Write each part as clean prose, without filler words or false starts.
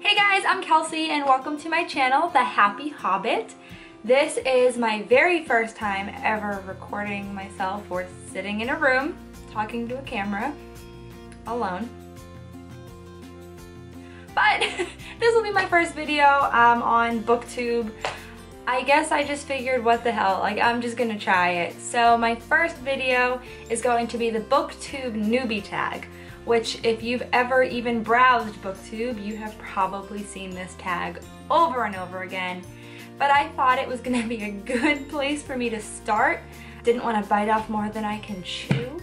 Hey guys, I'm Kelsey and welcome to my channel, The Happy Hobbit. This is my very first time ever recording myself or sitting in a room talking to a camera alone. But this will be my first video on Booktube. I guess I just figured what the hell, like I'm just gonna try it. So my first video is going to be the Booktube Newbie Tag, which if you've ever even browsed Booktube, you have probably seen this tag over and over again. But I thought it was gonna be a good place for me to start. Didn't want to bite off more than I can chew.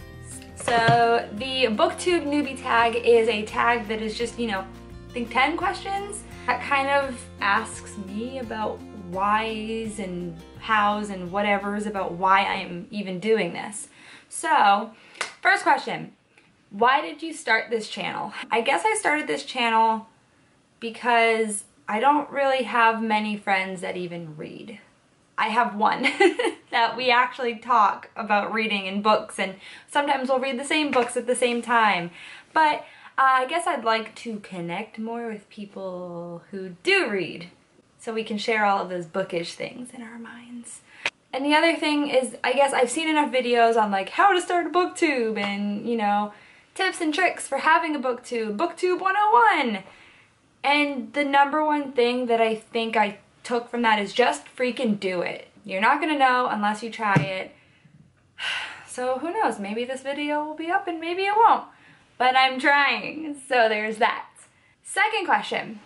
So the Booktube Newbie Tag is a tag that is just, I think 10 questions that kind of asks me about whys and hows and whatevers about why I'm even doing this. So, first question. Why did you start this channel? I guess I started this channel because I don't really have many friends that even read. I have one that we actually talk about reading and books, and sometimes we'll read the same books at the same time. But I guess I'd like to connect more with people who do read so we can share all of those bookish things in our minds. And the other thing is, I guess I've seen enough videos on like how to start a booktube and, tips and tricks for having a booktube, Booktube 101. And the number one thing that I think I took from that is just freaking do it. You're not gonna know unless you try it. So who knows, maybe this video will be up and maybe it won't. But I'm trying, so there's that. Second question,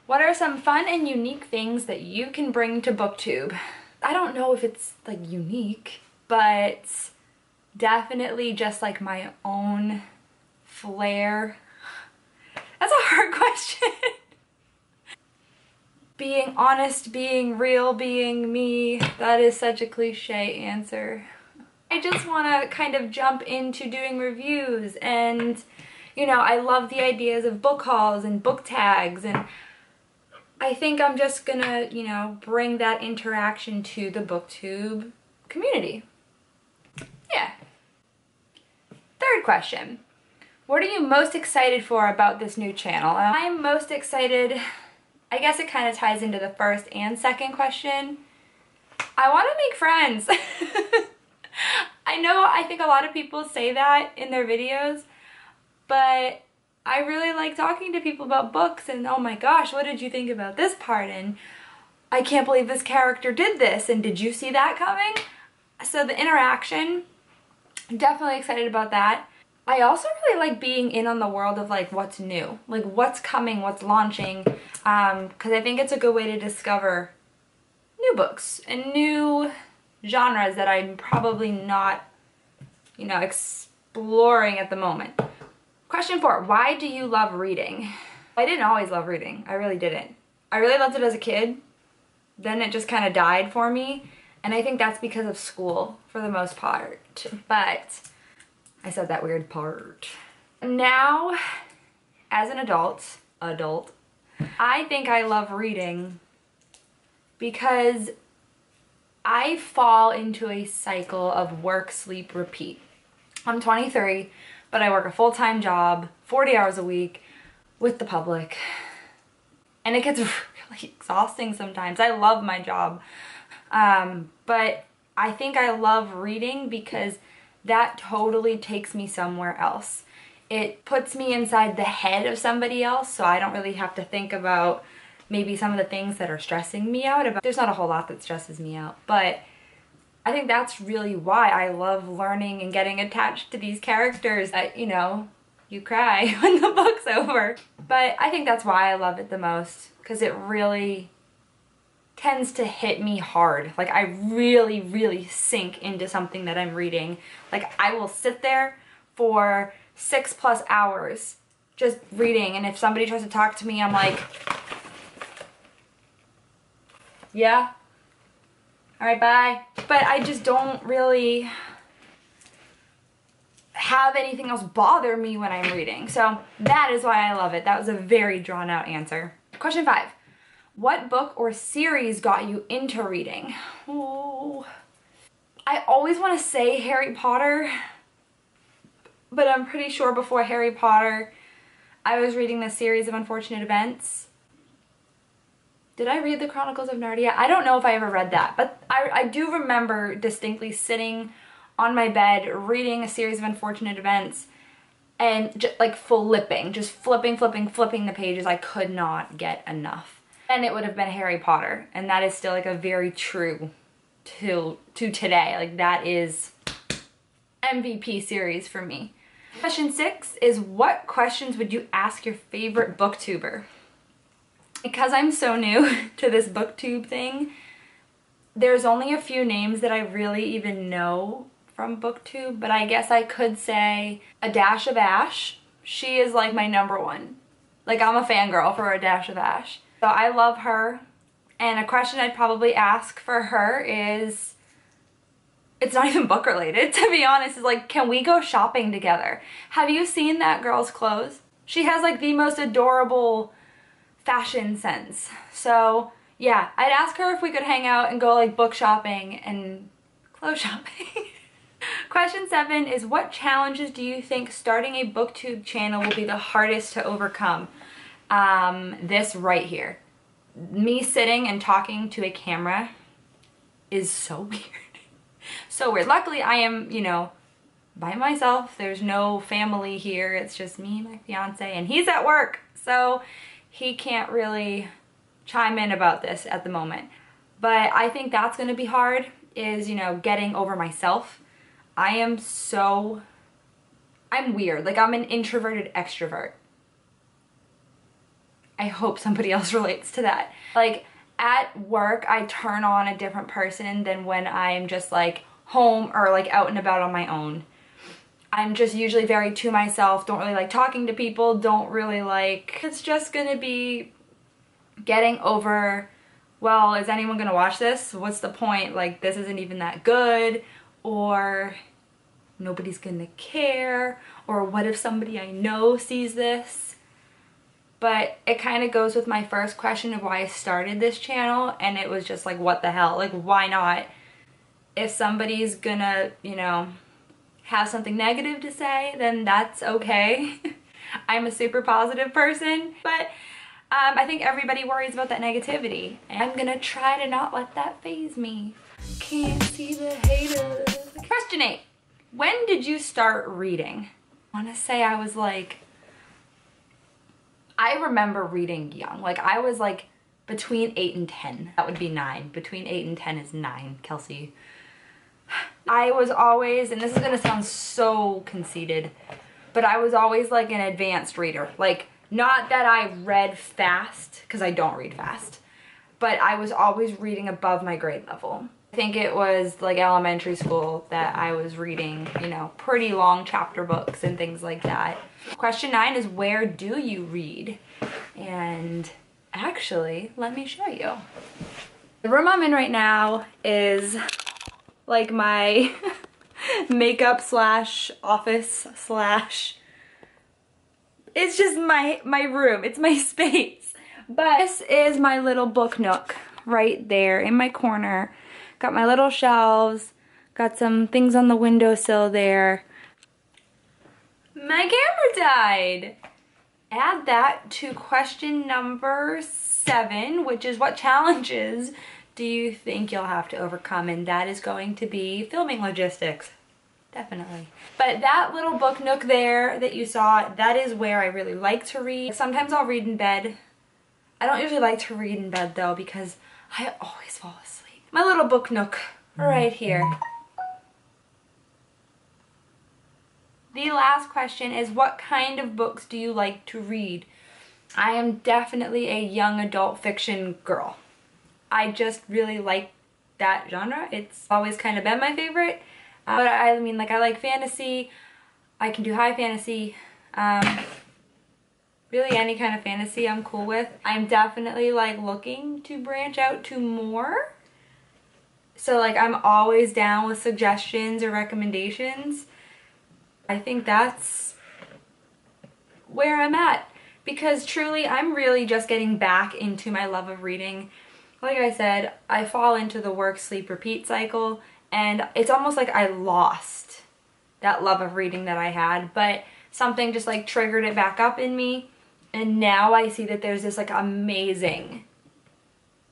what are some fun and unique things that you can bring to Booktube? I don't know if it's like unique, but definitely just like my own flair. That's a hard question. Being honest, being real, being me, that is such a cliche answer. I just want to kind of jump into doing reviews and, I love the ideas of book hauls and book tags, and I think I'm just gonna, bring that interaction to the Booktube community. Yeah. Third question. What are you most excited for about this new channel? I'm most excited, I guess it kind of ties into the first and second question. I want to make friends. I think a lot of people say that in their videos, but I really like talking to people about books and oh my gosh, what did you think about this part? And I can't believe this character did this, and did you see that coming? So the interaction, I'm definitely excited about that. I also really like being in on the world of like what's new, like what's coming, what's launching, because I think it's a good way to discover new books and new genres that I'm probably not, exploring at the moment. Question 4, why do you love reading? I didn't always love reading, I really didn't. I really loved it as a kid, then it just kind of died for me, and I think that's because of school for the most part, but I said that weird part. Now, as an adult, I think I love reading because I fall into a cycle of work, sleep, repeat. I'm 23, but I work a full-time job, 40 hours a week, with the public. And it gets really exhausting sometimes. I love my job. But I think I love reading because that totally takes me somewhere else. It puts me inside the head of somebody else, so I don't really have to think about maybe some of the things that are stressing me out. There's not a whole lot that stresses me out, but I think that's really why I love learning and getting attached to these characters that, you cry when the book's over. But I think that's why I love it the most, because it really tends to hit me hard. Like I really, really sink into something that I'm reading. Like I will sit there for 6+ hours just reading, and if somebody tries to talk to me, I'm like, yeah, all right, bye. But I just don't really have anything else bother me when I'm reading. So that is why I love it. That was a very drawn out answer. Question 5. What book or series got you into reading? Oh, I always want to say Harry Potter, but I'm pretty sure before Harry Potter, I was reading the series of Unfortunate Events. Did I read the Chronicles of Narnia? I don't know if I ever read that, but I do remember distinctly sitting on my bed reading A Series of Unfortunate Events and just like flipping the pages. I could not get enough. And it would have been Harry Potter, and that is still like a very true to today. Like that is MVP series for me. Question 6 is, what questions would you ask your favorite booktuber? Because I'm so new to this booktube thing, there's only a few names that I really even know from booktube, but I guess I could say A Dash of Ash. She is like my number one. Like I'm a fangirl for A Dash of Ash. So I love her, and a question I'd probably ask for her is, it's not even book related to be honest, is like, can we go shopping together? Have you seen that girl's clothes? She has like the most adorable fashion sense. So yeah, I'd ask her if we could hang out and go like book shopping and clothes shopping. Question 7 is, what challenges do you think starting a booktube channel will be the hardest to overcome? This right here. Me sitting and talking to a camera is so weird. So weird. Luckily I am, you know, by myself. There's no family here. It's just me and my fiance, and he's at work. So he can't really chime in about this at the moment. But I think that's going to be hard, is, you know, getting over myself. I'm weird. Like I'm an introverted extrovert. I hope somebody else relates to that. Like at work, I turn on a different person than when I'm just like home or like out and about on my own. I'm just usually very to myself, don't really like talking to people, don't really like, it's just gonna be getting over, well, is anyone gonna watch this? What's the point? Like this isn't even that good, or nobody's gonna care, or what if somebody I know sees this? But it kind of goes with my first question of why I started this channel, and it was just like, what the hell? Like, why not? If somebody's gonna, you know, have something negative to say, then that's okay. I'm a super positive person, but I think everybody worries about that negativity, and I'm gonna try to not let that faze me. Can't see the haters. Question 8. When did you start reading? I wanna say I was like, I remember reading young. Like I was like between 8 and 10. That would be 9. Between 8 and 10 is 9, Kelsey. I was always, and this is gonna sound so conceited, but I was always like an advanced reader. Like, not that I read fast, because I don't read fast, but I was always reading above my grade level. I think it was like elementary school that I was reading, you know, pretty long chapter books and things like that. Question 9 is, where do you read? And actually, let me show you. The room I'm in right now is like my makeup slash office slash, it's just my room, it's my space. But this is my little book nook right there in my corner. Got my little shelves, got some things on the windowsill there. My camera died. Add that to question number 7, which is, what challenges do you think you'll have to overcome? And that is going to be filming logistics. Definitely. But that little book nook there that you saw, that is where I really like to read. Sometimes I'll read in bed. I don't usually like to read in bed though, because I always fall asleep. My little book nook right here. The last question is, what kind of books do you like to read? I am definitely a young adult fiction girl. I just really like that genre. It's always kind of been my favorite. But I mean, like, I like fantasy. I can do high fantasy. Really any kind of fantasy I'm cool with. I'm definitely like looking to branch out to more. So like I'm always down with suggestions or recommendations. I think that's where I'm at, because truly I'm really just getting back into my love of reading. Like I said, I fall into the work, sleep, repeat cycle, and it's almost like I lost that love of reading that I had, but something just like triggered it back up in me, and now I see that there's this like amazing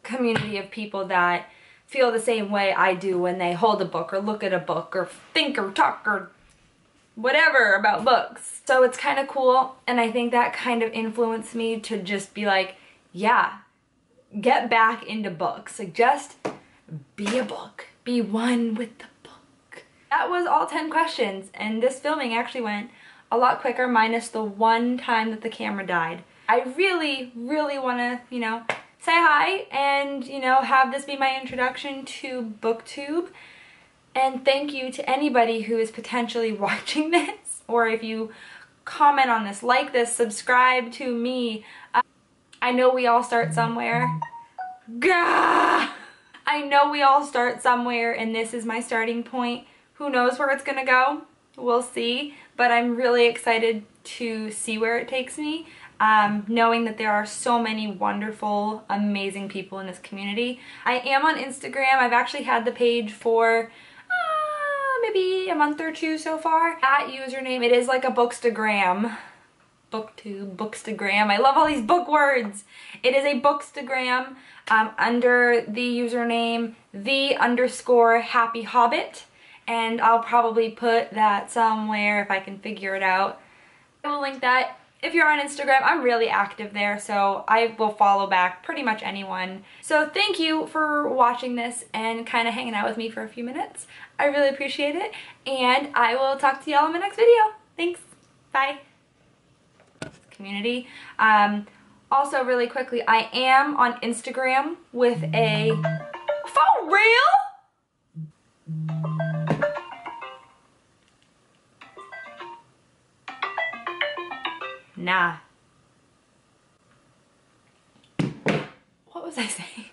community of people that feel the same way I do when they hold a book or look at a book or think or talk or whatever about books. So it's kind of cool, and I think that kind of influenced me to just be like, yeah, get back into books. Like, just be a book. Be one with the book. That was all 10 questions, and this filming actually went a lot quicker, minus the one time that the camera died. I really, really want to, you know, say hi and, you know, have this be my introduction to Booktube. And thank you to anybody who is potentially watching this, or if you comment on this, like this, subscribe to me. I know we all start somewhere. Gah! I know we all start somewhere, and this is my starting point. Who knows where it's gonna go? We'll see. But I'm really excited to see where it takes me, knowing that there are so many wonderful, amazing people in this community. I am on Instagram. I've actually had the page for maybe a month or two so far. That username, it is like a bookstagram. Booktube, bookstagram. I love all these book words. It is a bookstagram under the username _Happy Hobbit, and I'll probably put that somewhere if I can figure it out. I will link that. If you're on Instagram, I'm really active there, so I will follow back pretty much anyone. So thank you for watching this and kind of hanging out with me for a few minutes. I really appreciate it, and I will talk to y'all in my next video. Thanks. Bye. Community. Also, really quickly, I am on Instagram with a... For real? Nah. What was I saying?